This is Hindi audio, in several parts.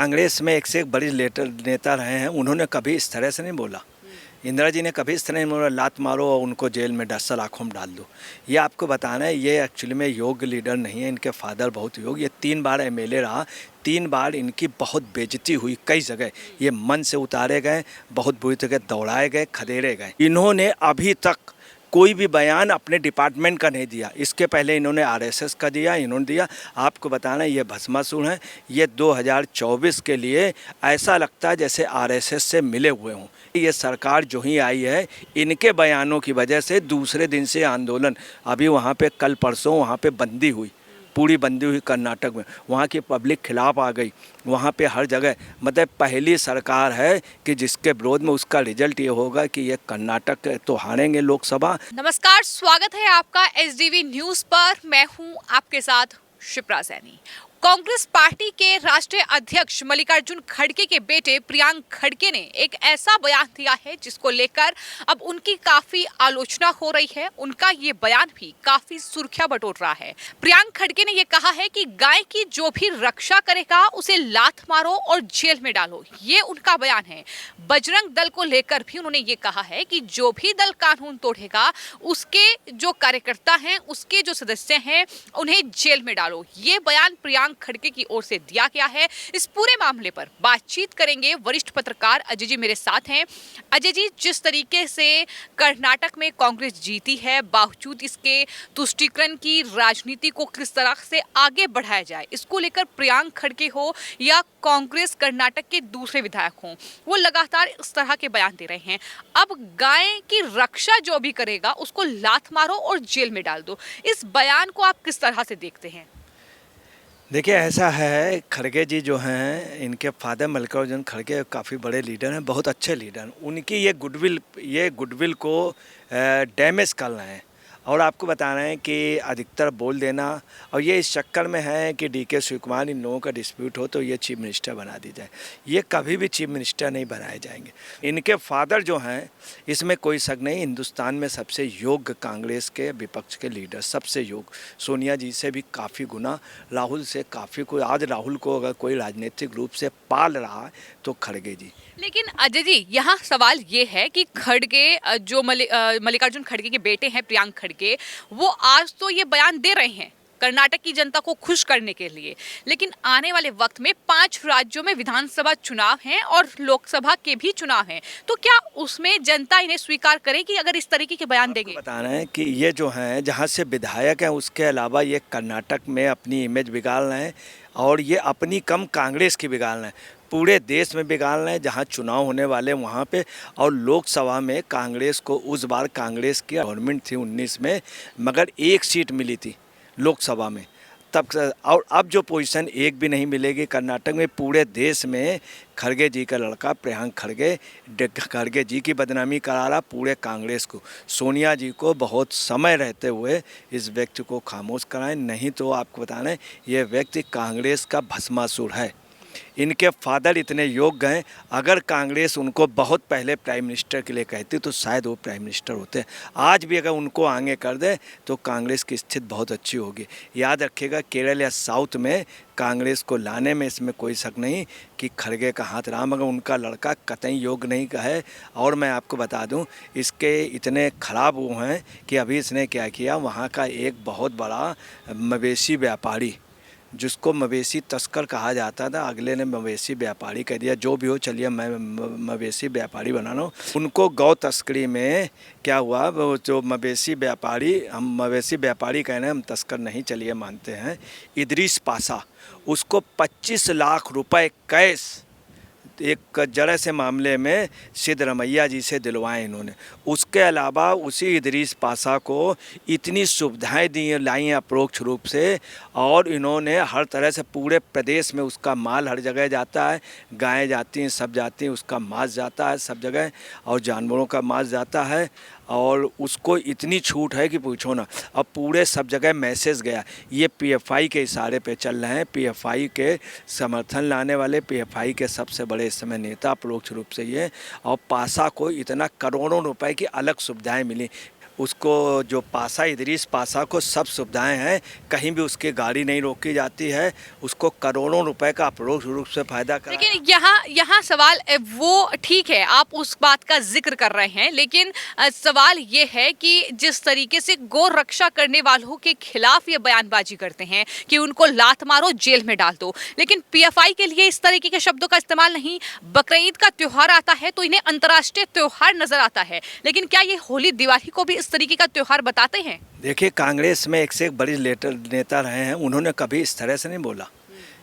कांग्रेस में एक से एक बड़ी नेता रहे हैं, उन्होंने कभी इस तरह से नहीं बोला। इंदिरा जी ने कभी इस तरह नहीं बोला लात मारो और उनको जेल में सलाखों में डाल दो। ये आपको बताना है, ये एक्चुअली में योग्य लीडर नहीं है। इनके फादर बहुत योग्य, ये 3 बार एमएलए रहा, 3 बार इनकी बहुत बेइज्जती हुई कई जगह। ये मन से उतारे गए, बहुत बुरी तरह दौड़ाए गए, खदेड़े गए। इन्होंने अभी तक कोई भी बयान अपने डिपार्टमेंट का नहीं दिया। इसके पहले इन्होंने आरएसएस का दिया, इन्होंने दिया। आपको बताना ये भस्मासुर हैं। ये 2024 के लिए ऐसा लगता है जैसे आरएसएस से मिले हुए हों। ये सरकार जो ही आई है, इनके बयानों की वजह से दूसरे दिन से आंदोलन, अभी वहाँ पे कल परसों वहाँ पे बंदी हुई, पूरी बंदी हुई कर्नाटक में। वहाँ की पब्लिक खिलाफ आ गई, वहाँ पे हर जगह। मतलब पहली सरकार है कि जिसके विरोध में उसका रिजल्ट ये होगा कि ये कर्नाटक तो हारेंगे लोकसभा। नमस्कार, स्वागत है आपका एसडीवी न्यूज पर। मैं हूं आपके साथ शिप्रा सैनी। कांग्रेस पार्टी के राष्ट्रीय अध्यक्ष मल्लिकार्जुन खड़गे के बेटे प्रियांक खड़गे ने एक ऐसा बयान दिया है जिसको लेकर अब उनकी काफी आलोचना हो रही है। उनका ये बयान भी काफी सुर्खियां बटोर रहा है। प्रियांक खड़गे ने ये कहा है कि गाय की जो भी रक्षा करेगा उसे लात मारो और जेल में डालो। ये उनका बयान है। बजरंग दल को लेकर भी उन्होंने ये कहा है कि जो भी दल कानून तोड़ेगा उसके जो कार्यकर्ता हैं, उसके जो सदस्य हैं, उन्हें जेल में डालो। ये बयान प्रियांक खड़गे की ओर से दिया गया है। इस पूरे मामले पर बातचीत करेंगे वरिष्ठ पत्रकार अजय जी मेरे साथ हैं। अजय जी, जिस तरीके से कर्नाटक में कांग्रेस जीती है, बावजूद इसके तुष्टीकरण की राजनीति को किस तरह से आगे बढ़ाया जाए, इसको लेकर प्रियांक खड़गे हो या कांग्रेस कर्नाटक के दूसरे विधायक हों, वो लगातार इस तरह के बयान दे रहे हैं। अब गाय की रक्षा जो भी करेगा उसको लात मारो और जेल में डाल दो। इस बयान को आप किस तरह से देखते हैं? देखिए, ऐसा है, खड़गे जी जो हैं, इनके फादर मल्लिकार्जुन खड़गे काफ़ी बड़े लीडर हैं, बहुत अच्छे लीडर हैं। उनकी ये गुडविल को डैमेज कर रहे हैं। और आपको बता रहे हैं कि अधिकतर बोल देना, और ये इस चक्कर में है कि डीके शिवकुमार इन लोगों का डिस्प्यूट हो तो ये चीफ मिनिस्टर बना दी जाए। ये कभी भी चीफ मिनिस्टर नहीं बनाए जाएंगे। इनके फादर जो हैं, इसमें कोई शक नहीं, हिंदुस्तान में सबसे योग्य कांग्रेस के विपक्ष के लीडर, सबसे योग्य, सोनिया जी से भी काफ़ी गुना, राहुल से काफ़ी। कोई आज राहुल को अगर कोई राजनीतिक रूप से पाल रहा है तो खड़गे जी। लेकिन अजय जी, यहाँ सवाल ये है कि खड़गे जो मल्लिकार्जुन खड़गे के बेटे हैं प्रियांक खड़गे, वो आज तो ये बयान दे रहे हैं कर्नाटक की जनता को खुश करने के लिए, लेकिन आने वाले वक्त में 5 राज्यों में विधानसभा चुनाव हैं और लोकसभा के भी चुनाव हैं, तो क्या उसमें जनता इन्हें स्वीकार करेगी अगर इस तरीके के बयान देंगे? बता रहे हैं कि ये जो हैं, जहाँ से विधायक हैं, उसके अलावा ये कर्नाटक में अपनी इमेज बिगाड़ रहे हैं, और ये अपनी कम कांग्रेस की बिगाड़ रहे हैं, पूरे देश में बिगाड़ रहे हैं। जहाँ चुनाव होने वाले वहाँ पे, और लोकसभा में कांग्रेस को, उस बार कांग्रेस की गवर्नमेंट थी 19 में, मगर 1 सीट मिली थी लोकसभा में तब। और अब जो पोजीशन एक भी नहीं मिलेगी कर्नाटक में, पूरे देश में खड़गे जी का लड़का प्रियांक खड़गे जी की बदनामी करा रहा पूरे कांग्रेस को। सोनिया जी को बहुत समय रहते हुए इस व्यक्ति को खामोश कराएं, नहीं तो आपको बताना है ये व्यक्ति कांग्रेस का भस्मासुर है। इनके फादर इतने योग्य हैं, अगर कांग्रेस उनको बहुत पहले प्राइम मिनिस्टर के लिए कहती तो शायद वो प्राइम मिनिस्टर होते। आज भी अगर उनको आगे कर दे तो कांग्रेस की स्थिति बहुत अच्छी होगी। याद रखिएगा, केरल या साउथ में कांग्रेस को लाने में इसमें कोई शक नहीं कि खड़गे का हाथ रहा, मगर उनका लड़का कतई योग्य नहीं का है। और मैं आपको बता दूं, इसके इतने ख़राब वो हैं कि अभी इसने क्या किया, वहाँ का एक बहुत बड़ा मवेशी व्यापारी, जिसको मवेशी तस्कर कहा जाता था, अगले ने मवेशी व्यापारी कह दिया। जो भी हो, चलिए मैं मवेशी व्यापारी बना रहा हूँ। उनको गौ तस्करी में क्या हुआ, वो जो मवेशी व्यापारी, हम मवेशी व्यापारी कह रहे हैं, हम तस्कर नहीं, चलिए मानते हैं, इदरीस पाशा, उसको 25 लाख रुपए कैश एक जरा से मामले में सिद्धरमैया जी से दिलवाए इन्होंने। उसके अलावा उसी इदरीस पाशा को इतनी सुविधाएं दी लाई हैं अप्रोक्ष रूप से, और इन्होंने हर तरह से पूरे प्रदेश में उसका माल हर जगह जाता है, गायें जाती हैं, सब जाती हैं, उसका मांस जाता है सब जगह, और जानवरों का मांस जाता है, और उसको इतनी छूट है कि पूछो ना। अब पूरे सब जगह मैसेज गया, ये पीएफआई के इशारे पे चल रहे हैं, पीएफआई के समर्थन लाने वाले, पीएफआई के सबसे बड़े इस समय नेता अप्रोक्ष रूप से ये। और पाशा को इतना करोड़ों रुपए की अलग सुविधाएं मिली। उसको जो पासा इदरीस पासा को सब सुविधाएं हैं, कहीं भी उसकी गाड़ी नहीं रोकी जाती है, उसको करोड़ों रुपए का अप्रोक्ष रूप से फायदा कराया। लेकिन यहाँ सवाल वो ठीक है, आप उस बात का जिक्र कर रहे हैं, लेकिन सवाल ये है कि जिस तरीके से गौ रक्षा करने वालों के खिलाफ ये बयानबाजी करते हैं कि उनको लात मारो जेल में डाल दो, लेकिन पीएफआई के लिए इस तरीके के शब्दों का इस्तेमाल नहीं। बकरीद का त्योहार आता है तो इन्हें अंतर्राष्ट्रीय त्योहार नजर आता है, लेकिन क्या ये होली दिवाली को भी इस तरीके का त्योहार बताते हैं? देखिए, कांग्रेस में एक से एक बड़ी नेता रहे हैं, उन्होंने कभी इस तरह से नहीं बोला।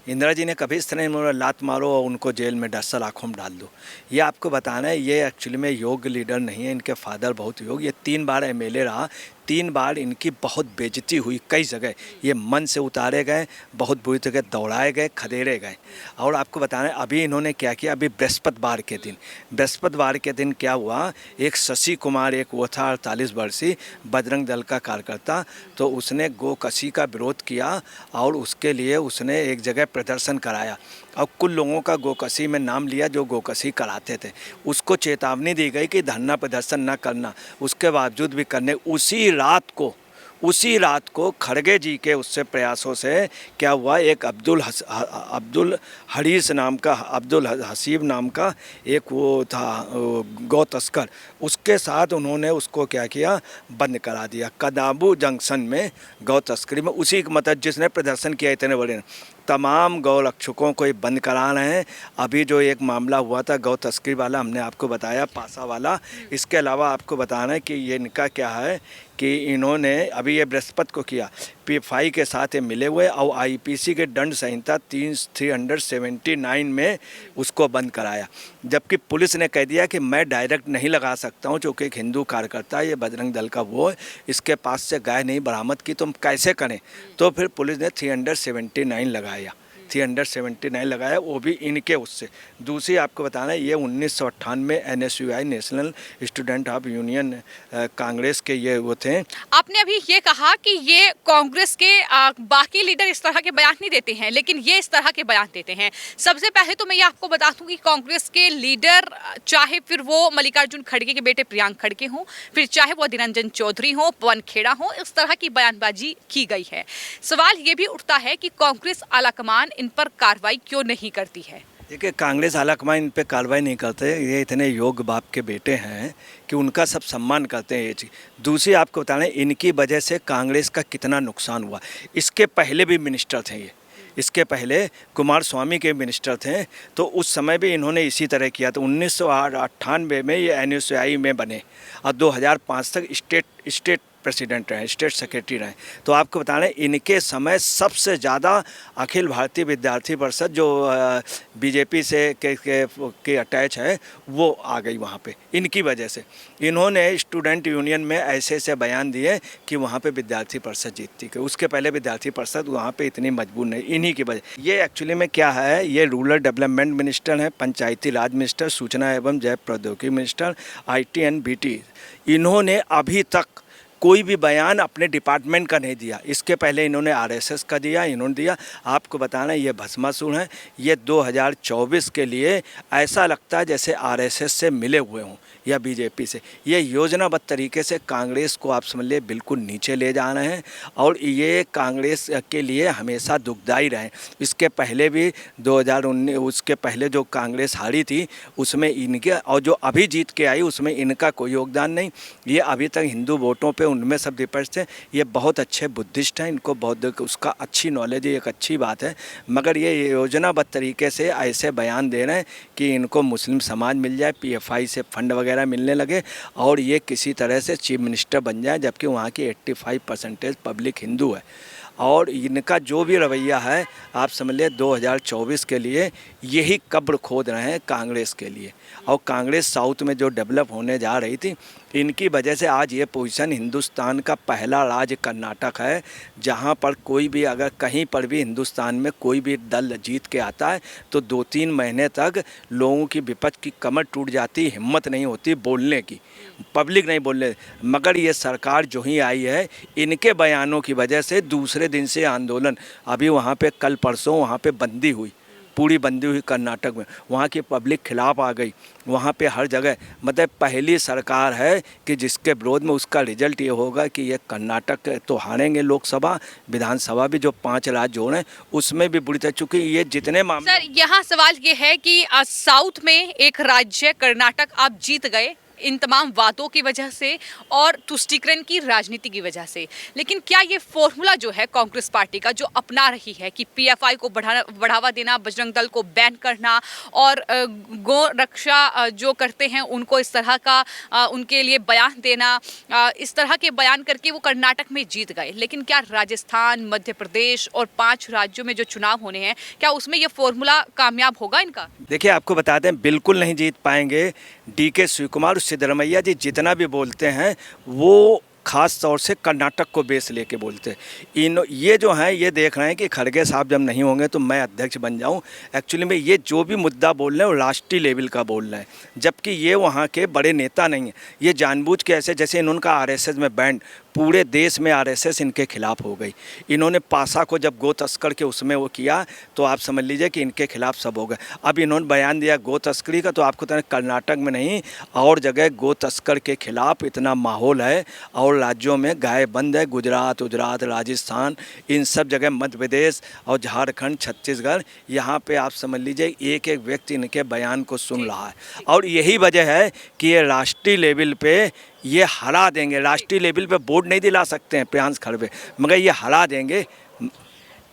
इंदिरा जी ने कभी इस तरह नहीं बोला लात मारो और उनको जेल में सलाखों में डाल दो। ये आपको बताना है, ये एक्चुअली में योग्य लीडर नहीं है। इनके फादर बहुत योग्य, ये 3 बार एमएलए रहा, 3 बार इनकी बहुत बेइज्जती हुई कई जगह। ये मन से उतारे गए, बहुत बुरी तरह दौड़ाए गए, खदेड़े गए। और आपको बताना है अभी इन्होंने क्या किया, अभी बृहस्पतिवार के दिन क्या हुआ, एक शशि कुमार, एक वो था 48 वर्षीय बजरंग दल का कार्यकर्ता, तो उसने गोकशी का विरोध किया और उसके लिए उसने एक जगह प्रदर्शन कराया और कुल लोगों का गोकशी में नाम लिया जो गोकशी कराते थे। उसको चेतावनी दी गई कि धरना प्रदर्शन न करना, उसके बावजूद भी करने। उसी रात को खड़गे जी के उससे प्रयासों से क्या हुआ, एक अब्दुल हसीब नाम का एक वो था गौ तस्कर, उसके साथ उन्होंने उसको क्या किया, बंद करा दिया कदाबू जंक्शन में गौ तस्करी में। उसी मतलब जिसने प्रदर्शन किया इतने बड़े तमाम गौ रक्षकों को ये बंद करा रहे हैं। अभी जो एक मामला हुआ था गौ तस्करी वाला, हमने आपको बताया पासा वाला। इसके अलावा आपको बताना है कि ये इनका क्या है कि इन्होंने अभी ये बृहस्पति को किया, पीएफआई के साथ ये मिले हुए और आईपीसी के दंड संहिता 379 में उसको बंद कराया। जबकि पुलिस ने कह दिया कि मैं डायरेक्ट नहीं लगा सकता हूं, क्योंकि एक हिंदू कार्यकर्ता ये बजरंग दल का वो है, इसके पास से गाय नहीं बरामद की तो हम कैसे करें। तो फिर पुलिस ने 379 लगाया, वो भी इनके उससे। दूसरी आपको बताना है, ये 1998 NSUI national student of union Congress के ये वो थे। आपने अभी ये कहा कि ये कांग्रेस के बाकी लीडर इस तरह के बयान नहीं देते हैं, लेकिन ये इस तरह के बयान देते हैं। सबसे पहले तो मैं ये आपको बता दूं कि कांग्रेस के लीडर, चाहे फिर वो मल्लिकार्जुन खड़गे के बेटे प्रियांक खड़गे हों, फिर चाहे वो अधीर रंजन चौधरी हों, पवन खेड़ा हों, इस तरह की बयानबाजी की गई है। सवाल ये भी उठता है कि कांग्रेस आलाकमान इन पर कार्रवाई क्यों नहीं करती है? देखिए, कांग्रेस आलाकमान इन पे कार्रवाई नहीं करते। ये इतने योग्य बाप के बेटे हैं कि उनका सब सम्मान करते हैं ये चीज़। दूसरी आपको बताना है, इनकी वजह से कांग्रेस का कितना नुकसान हुआ। इसके पहले भी मिनिस्टर थे ये, इसके पहले कुमार स्वामी के मिनिस्टर थे, तो उस समय भी इन्होंने इसी तरह किया। तो 1998 में ये NSUI में बने और 2005 तक स्टेट प्रेसिडेंट रहे, स्टेट सेक्रेटरी रहे। तो आपको बताना है, इनके समय सबसे ज़्यादा अखिल भारतीय विद्यार्थी परिषद जो बीजेपी से के अटैच है वो आ गई वहाँ पे। इनकी वजह से इन्होंने स्टूडेंट यूनियन में ऐसे ऐसे बयान दिए कि वहाँ पे विद्यार्थी परिषद जीतती है। उसके पहले विद्यार्थी परिषद वहाँ पे इतनी मजबूत नहीं, इन्हीं की वजह। ये एक्चुअली में क्या है, ये रूरल डेवलपमेंट मिनिस्टर हैं, पंचायती राज मिनिस्टर, सूचना एवं जैव प्रौद्योगिकी मिनिस्टर, IT एंड BT। इन्होंने अभी तक कोई भी बयान अपने डिपार्टमेंट का नहीं दिया। इसके पहले इन्होंने RSS का दिया, इन्होंने दिया। आपको बताना ये भस्मासुर हैं। ये 2024 के लिए ऐसा लगता है जैसे RSS से मिले हुए हों या बीजेपी से। ये योजनाबद्ध तरीके से कांग्रेस को आप समझ लिए बिल्कुल नीचे ले जा रहे हैं और ये कांग्रेस के लिए हमेशा दुखदाई रहे। इसके पहले भी 2019, उसके पहले जो कांग्रेस हारी थी उसमें इनके, और जो अभी जीत के आई उसमें इनका कोई योगदान नहीं। ये अभी तक हिंदू वोटों पे उनमें सब डिपेंड थे। ये बहुत अच्छे बुद्धिस्ट हैं, इनको बहुत उसका अच्छी नॉलेज है, एक अच्छी बात है। मगर ये योजनाबद्ध तरीके से ऐसे बयान दे रहे हैं कि इनको मुस्लिम समाज मिल जाए, PFI से फंड वगैरह मिलने लगे और ये किसी तरह से चीफ मिनिस्टर बन जाए, जबकि वहाँ की 85% पब्लिक हिंदू है। और इनका जो भी रवैया है आप समझ लें 2024 के लिए यही कब्र खोद रहे हैं कांग्रेस के लिए। और कांग्रेस साउथ में जो डेवलप होने जा रही थी, इनकी वजह से आज ये पोजीशन, हिंदुस्तान का पहला राज्य कर्नाटक है जहां पर कोई भी, अगर कहीं पर भी हिंदुस्तान में कोई भी दल जीत के आता है तो 2-3 महीने तक लोगों की विपक्ष की कमर टूट जाती, हिम्मत नहीं होती बोलने की, पब्लिक नहीं बोलने। मगर ये सरकार जो ही आई है, इनके बयानों की वजह से दूसरे दिन से आंदोलन, अभी वहाँ पे कल परसों वहाँ पे बंदी हुई, पूरी बंदी हुई कर्नाटक में, वहाँ की पब्लिक खिलाफ आ गई, वहाँ पे हर जगह मतलब पहली सरकार है कि जिसके विरोध में उसका रिजल्ट ये होगा कि ये कर्नाटक तो हारेंगे लोकसभा, विधानसभा भी जो 5 राज्य जो हैं उसमें भी बुरी तरह, चूँकि ये जितने मामले। सर यहाँ सवाल ये है कि साउथ में एक राज्य कर्नाटक आप जीत गए इन तमाम वादों की वजह से और तुष्टीकरण की राजनीति की वजह से, लेकिन क्या ये फॉर्मूला जो है कांग्रेस पार्टी का जो अपना रही है कि पीएफआई को बढ़ावा देना, बजरंग दल को बैन करना और गौ रक्षा जो करते हैं उनको इस तरह का उनके लिए बयान देना, इस तरह के बयान करके वो कर्नाटक में जीत गए, लेकिन क्या राजस्थान, मध्य प्रदेश और 5 राज्यों में जो चुनाव होने हैं क्या उसमें ये फॉर्मूला कामयाब होगा इनका? देखिए आपको बताते हैं बिल्कुल नहीं जीत पाएंगे। डीके शिवकुमार, सिद्धरमैया जी जितना भी बोलते हैं वो खास तौर से कर्नाटक को बेस लेके बोलते हैं। ये जो हैं ये देख रहे हैं कि खड़गे साहब जब नहीं होंगे तो मैं अध्यक्ष बन जाऊं। एक्चुअली में ये जो भी मुद्दा बोल रहे हैं वो राष्ट्रीय लेवल का बोल रहे हैं, जबकि ये वहाँ के बड़े नेता नहीं हैं। ये जानबूझ के ऐसे, जैसे इन्होंने आरएसएस में बैंड, पूरे देश में आरएसएस इनके खिलाफ हो गई। इन्होंने पासा को जब गो तस्कर के उसमें वो किया तो आप समझ लीजिए कि इनके खिलाफ सब हो गए। अब इन्होंने बयान दिया गो तस्करी का, तो आपको तो कर्नाटक में नहीं और जगह गो तस्कर के खिलाफ इतना माहौल है और राज्यों में गाय बंद है। गुजरात, राजस्थान, इन सब जगह, मध्य प्रदेश और झारखंड, छत्तीसगढ़, यहाँ पे आप समझ लीजिए एक एक व्यक्ति इनके बयान को सुन रहा है और यही वजह है कि ये राष्ट्रीय लेवल पे ये हरा देंगे। राष्ट्रीय लेवल पे वोट नहीं दिला सकते हैं प्रियांश खड़गे, मगर ये हरा देंगे।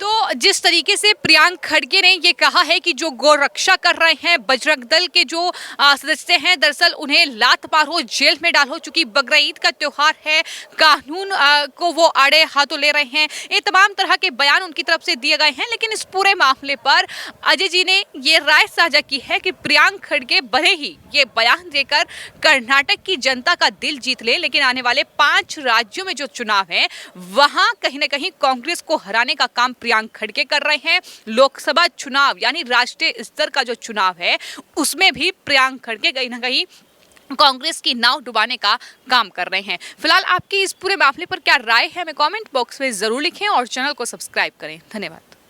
तो जिस तरीके से प्रियांक खड़गे ने ये कहा है कि जो गौ रक्षा कर रहे हैं बजरंग दल के जो सदस्य हैं, दरअसल उन्हें लात मारो, जेल में डालो, चूंकि बकरीद का त्योहार है, कानून को वो आड़े हाथों ले रहे हैं, ये तमाम तरह के बयान उनकी तरफ से दिए गए हैं। लेकिन इस पूरे मामले पर अजय जी ने ये राय साझा की है कि प्रियांक खड़गे भले ही ये बयान देकर कर्नाटक की जनता का दिल जीत ले, लेकिन आने वाले 5 राज्यों में जो चुनाव है वहां कहीं ना कहीं कांग्रेस को हराने का काम प्रियांक खड़गे कर रहे हैं। लोकसभा चुनाव यानी राष्ट्रीय स्तर का जो चुनाव है उसमें भी प्रियांक खड़गे कहीं ना कहीं कांग्रेस की नाव डुबाने का काम कर रहे हैं। फिलहाल आपकी इस पूरे मामले पर क्या राय है हमें कमेंट बॉक्स में जरूर लिखें और चैनल को सब्सक्राइब करें। धन्यवाद।